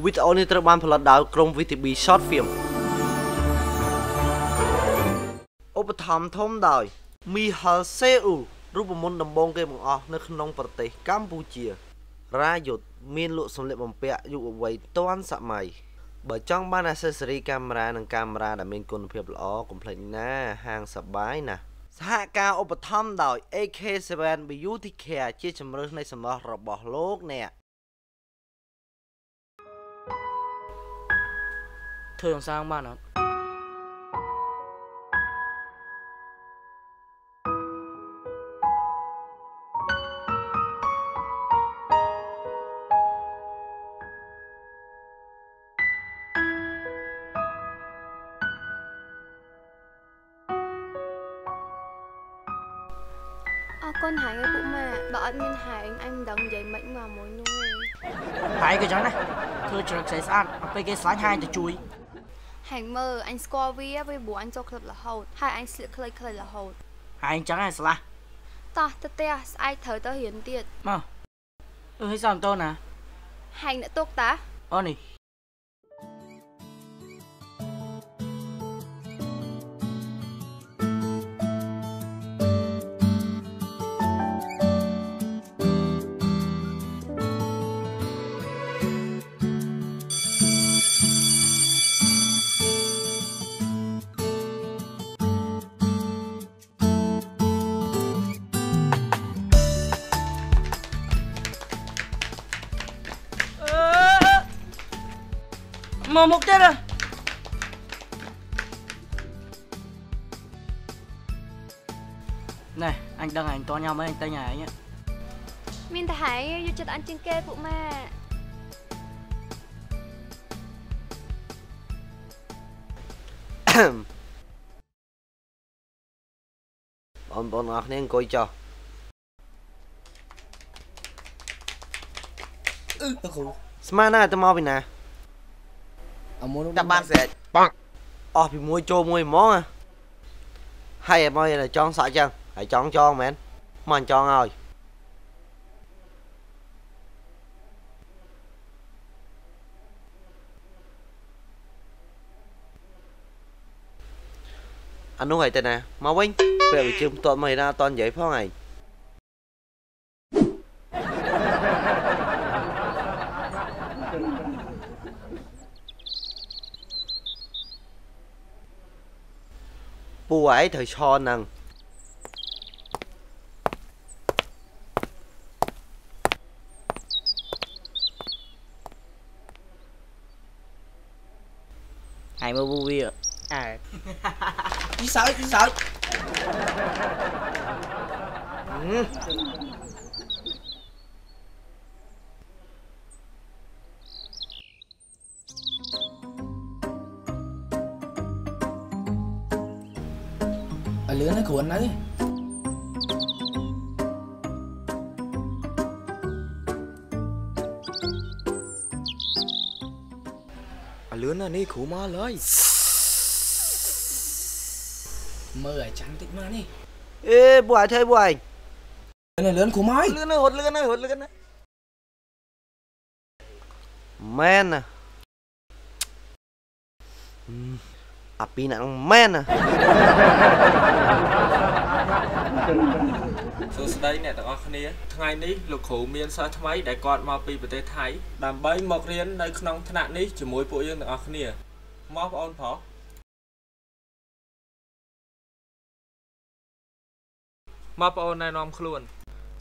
Video nàyត្រូវបានផលិតដោយក្រុម VTB Short Film ឧបត្ថម្ភធំដោយ Michal Seu រូបមន្តដំបូងគេបង្អស់នៅក្នុងប្រទេសកម្ពុជារាយុទ្ធមានលក់សម្លៀកបំពាក់យុវវ័យទាន់សម័យបើចង់បាន accessory កាមេរ៉ានិងកាមេរ៉ាដែលមានគុណភាពល្អកុំភ្លេចណាហាងសប្បាយណាសហការឧបត្ថម្ភដោយ AK7 Beauty Care ជាជម្រើសនៃសម្រស់របស់លោកអ្នកធ្វើយ៉ាងសាងបានអត់កូនហើយពួកម៉ាបើអត់មានហើយអញមិនដឹងនិយាយមិនមកមួយនោះទេហើយក៏ចឹងដែរធ្វើជ្រឹកស្អីស្អាតអត់ពេលគេស្លាញ់ហើយទៅជួយហែងមើលអញស្គាល់វាព្រោះអញចូលក្លឹបរហូតហើយអញស្លៀកខ្លីៗរហូតហើយអញ្ចឹងហើយស្លាស់តោះទៅផ្ទះស្អែកត្រូវទៅរៀនទៀតមកហើយសំតូនណាហែងអ្នកទុកតាអូនេះមកទៀតណែអញដឹងអញតញ៉ាំអីអញតែញ៉ាអញមានតែហើយយកចិត្តអញជាងគេពួកម៉ាបងប្អូនអរគ្នាអង្គុយចុះលោកគ្រូស្មានណាទៅមកពីណាអមុនចាប់បានស្រេចបងអស់ពីមួយចូលមួយហ្មងហើយឲ្យមកចង់សាក់ចឹងហើយចង់មែនមកអញចង់ឲ្យអានោះហើយទៅណាមកវិញពេលវិជើមតតមកណាតនិយាយផងឯងពូឯងត្រូវឆហ្នឹងហើយមើលពូវាអើពីសើចឥឡូវនេះគ្រួនហ្នឹងលឿនណានេះគ្រូមកឡើយមើលឲ្យចាំតិចមកនេះអេពួកឯងធ្វើពួកឯងលឿនគ្រូមកលឿនរត់លឿនណាមែនណាអាពីណាមែនណាសួស្តីអ្នកទាំងអស់គ្នាថ្ងៃនេះលោកគ្រូមានសិស្សថ្មីដែលគាត់មកពីប្រទេសថៃដើម្បីមករៀននៅក្នុងថ្នាក់នេះជាមួយពួកយើងទាំងអស់គ្នាមកបងប្អូនប្រុសមកបងប្អូនណែនាំខ្លួន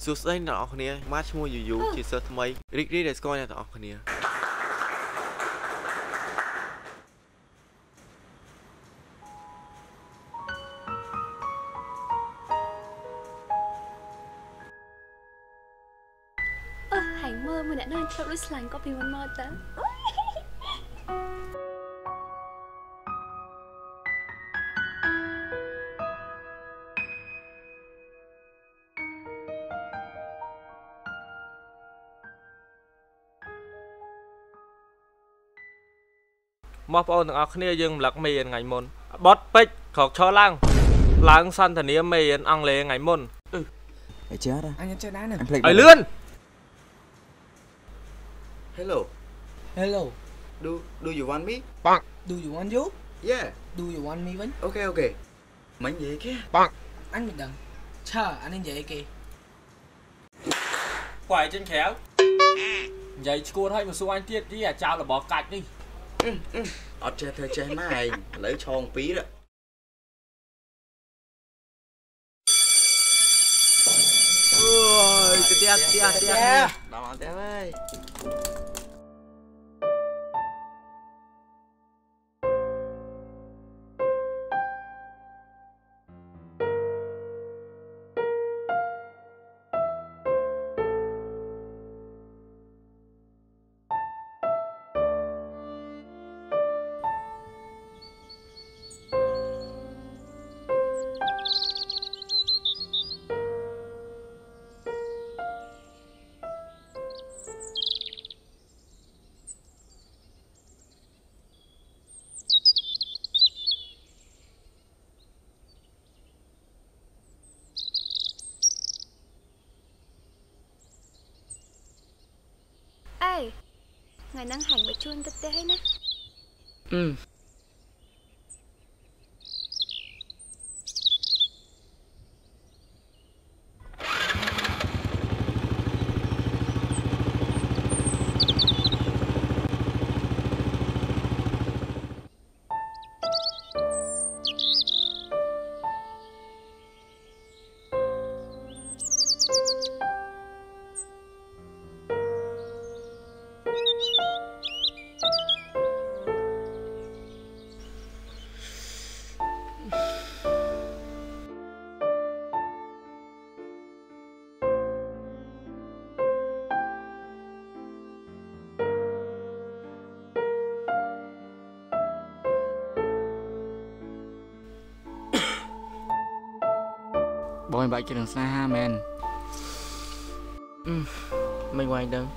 សួស្តីអ្នកទាំងអស់គ្នាមកឈ្មោះយូយូជាសិស្សថ្មីរីករាយដែលស្គាល់អ្នកទាំងអស់គ្នាហែងមើលមួយអ្នកនៅឆ្លប់ដូចស្លាញ់ក៏ពីមុនមកតាមកបងប្អូនទាំងអស់គ្នាយើងរំលឹកមេរៀនថ្ងៃមុនបត់ពេជ្រក្រោកឈរឡើងសន្តានាមេរៀនអង់គ្លេសថ្ងៃមុនchết á. Anh chết đá nè. Anh lươn. Hello. Hello. Do you want me? Do you want you? Yeah. Do you want me vẫn? Ok. Mánh gì kia? Anh mình đừng. Chờ anh vậy kì. Quải trên khéo. Vậy cô thấy một số anh tiết đi à chào là bỏ cạch đi. Ở chơi thời chơi mày lấy cho ông phí đó. Ôi, tia. Đó té ơi. Ê, ngày năng hành mà chuôn thực tế nè. Bôi bậy cho đừng xa ha men. Mình ngoài đừng.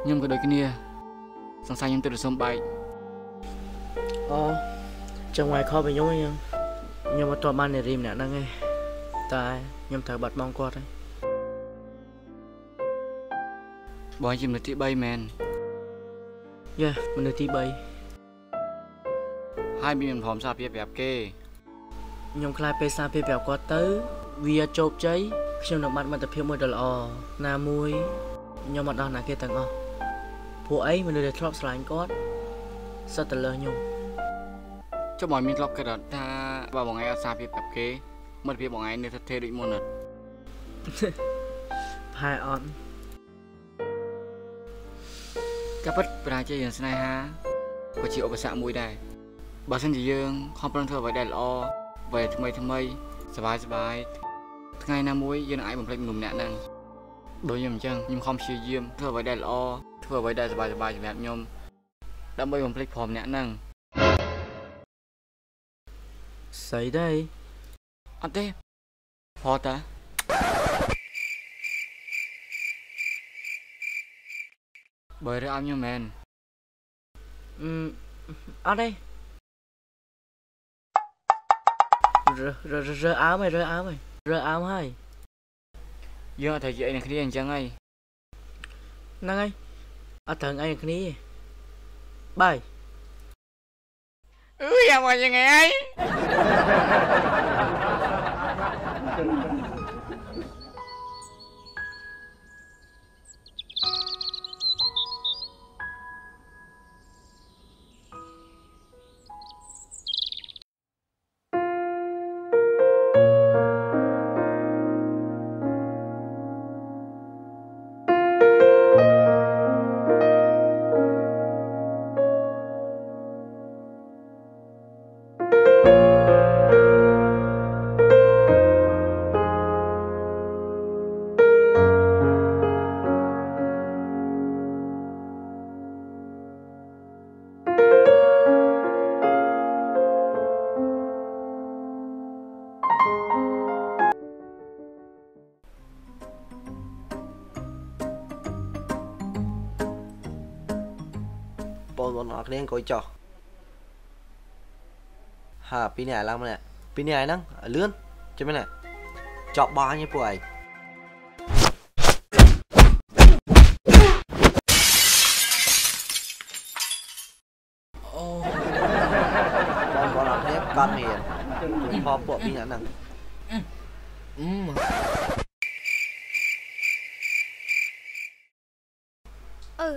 Nhưng có đôi cái nia. Sáng sáng nhưng tôi được xông bậy. Trong ngoài khó bị nhúng ấy nhưng mà toàn ban này rìm nè đang nghe. Tại nhưng thở bật mong quạt ấy. Bôi chìm được tí bay men. Yeah, mình được tí bay. Hai mình phỏng xa phía bẹp kê. Nhưng khai bê xa bê bẹp quạt tới. Vì chộp cháy.ខ្ញុំនឹងបាត់មិត្តភាពមួយដ៏ល្អណាមួយខ្ញុំអត់ដល់ណាគេទាំងអស់ពួកអីមនុស្សដែលធ្លាប់ស្រឡាញ់គាត់សិតតែលើខ្ញុំ ចុះមកមានធ្លាប់គិតថាបើបងឯងអត់សារភាពប្រាប់គេមិត្តភាពបងឯងនៅតែទេដូចមុនអត់ ផែអត់ ការពិតប្រាជ័យរឿងស្នេហាក៏ជាឧបសគ្គមួយដែរបើសិនជាយើងខំប្រឹងធ្វើអ្វីដែលល្អអ្វីថ្មីសប្បាយថ្ងៃណាមួយយើងនឹងអាចបំភ្លេចមនុស្សម្នាក់ហ្នឹងដូចខ្ញុំអញ្ចឹងខ្ញុំខំព្យាយាមធ្វើអ្វីដែលល្អធ្វើអ្វីដែលសប្បាយសម្រាប់ខ្ញុំដើម្បីបំភ្លេចព្រមអ្នកហ្នឹងស្អីដែរអត់ទេផតតាបើរើឲ្យខ្ញុំមែនអត់ទេរើអើមហើយរើអើមហើយយើងអត់ត្រូវជាអីនឹងគ្នាអញ្ចឹងហើយហ្នឹងហើយអត់ត្រូវអីនឹងគ្នាបាយយ៉ាងមកយ៉ាងไงបងអរគ្នាអង្គុយចុះហាពីនេះឡើងមកនេះពីនេះហ្នឹងលឿនចាំមែនចប់បាញ់ឯពួកឯង con miền kho bộ bị nhã nằng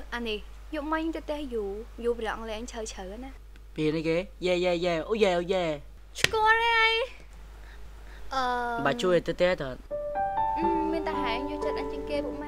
anh đi dụng manh tê tê dù bị lặng lên chơi chơi nè Pì này ghế yeah oh yeah score đây bà chui tê thật mình ta hãy vô chết anh trên kia bụng mẹ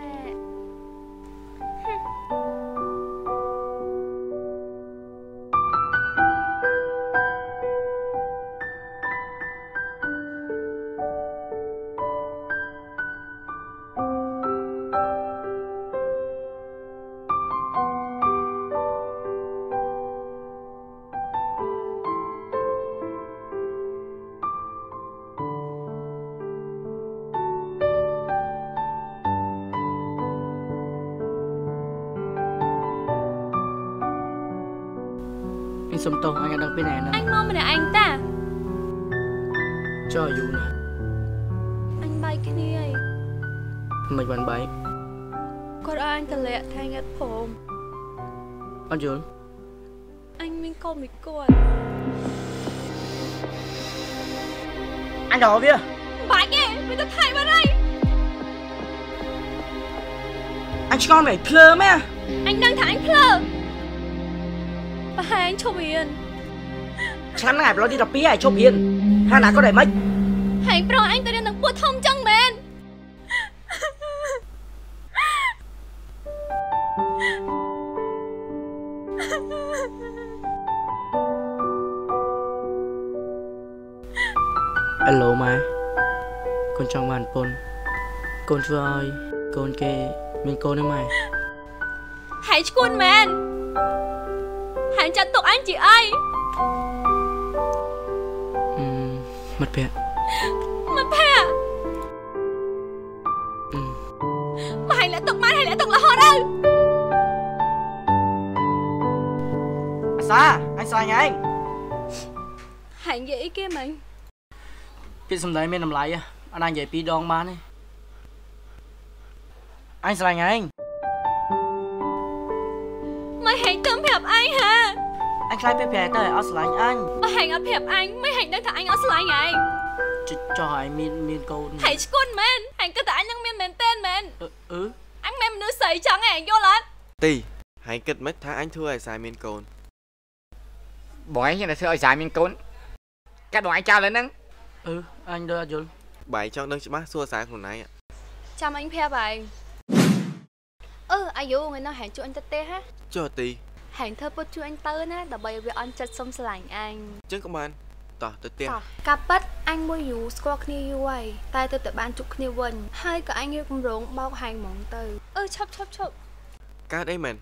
anh xông tông anh đang bên này nè anh mong mình là anh ta cho dù nè anh bay cái này mình vẫn bay còn anh cần lẹ thay ngắt phồm anh Dũng anh mình con bị con anh đỏ kia bãi nghe mình ta thay vào đây anh con này plơ mẹ anh đang thả anh plơ và hai anh chụp yên chán ngày nó đi đọc bia chụp yên hai nãy có đẩy mấy hãy pro anh tôi đang được bút thông chân men hello mai con trong màn pôn con chưa ơi con kê mình cô nữa mày hãy cuốn men hãy chặt tục anh chị ơi mất bẹ mất phe mà hãy lại tục man hãy lại tục là họ đâu anh xa anh hãy nghĩ kia mình biết xong đấy mình làm lại anh đang dạy pi đòn bán ấy anh xa anh mày hãy tấm phẹp anh hả anh khai phép phép tới ở xa anh mà hãy ở phẹp anh mới hãy đang thả anh ở slide ngày cho hỏi miên câu hãy cuốn men hãy cứ thả anh đang miên tên men anh men nữ sấy trắng hãy vô lên Tì, hãy kết mất tháng anh thua ai xài miên cồn. Bỏ anh như là thưa ở dài mình cốn các đồ anh trao lên nâng anh đưa Dũng Bảy cho nâng bác xua sáng của này ạ. chăm anh phẹp bài ai vô người nói hãy cho anh tê ha Cho Tì, hãy thơ bút cho anh tớ nè đọc bài về anh chặt xong sẵn anh chân công an. Tỏ tới tiền. cặp bắt anh mua dù score kia như vậy tay tôi tự ban chụp kia vần hai cả anh yêu cũng rốn bao hành mỏng từ chốc Cá đây mình.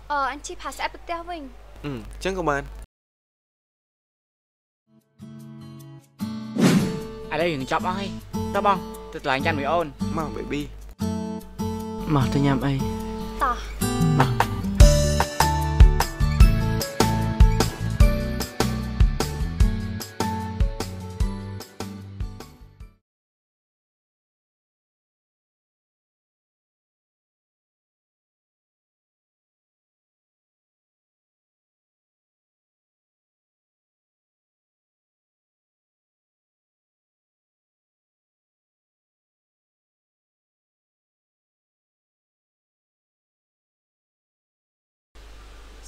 anh chỉ pass app được vinh Chân công an. ở đây đừng chọc ơi tao bong tôi là anh chăn người ôn Mà baby. mở tôi nhầm ấy tỏ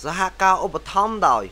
សហការឧបត្ថម្ភដោយ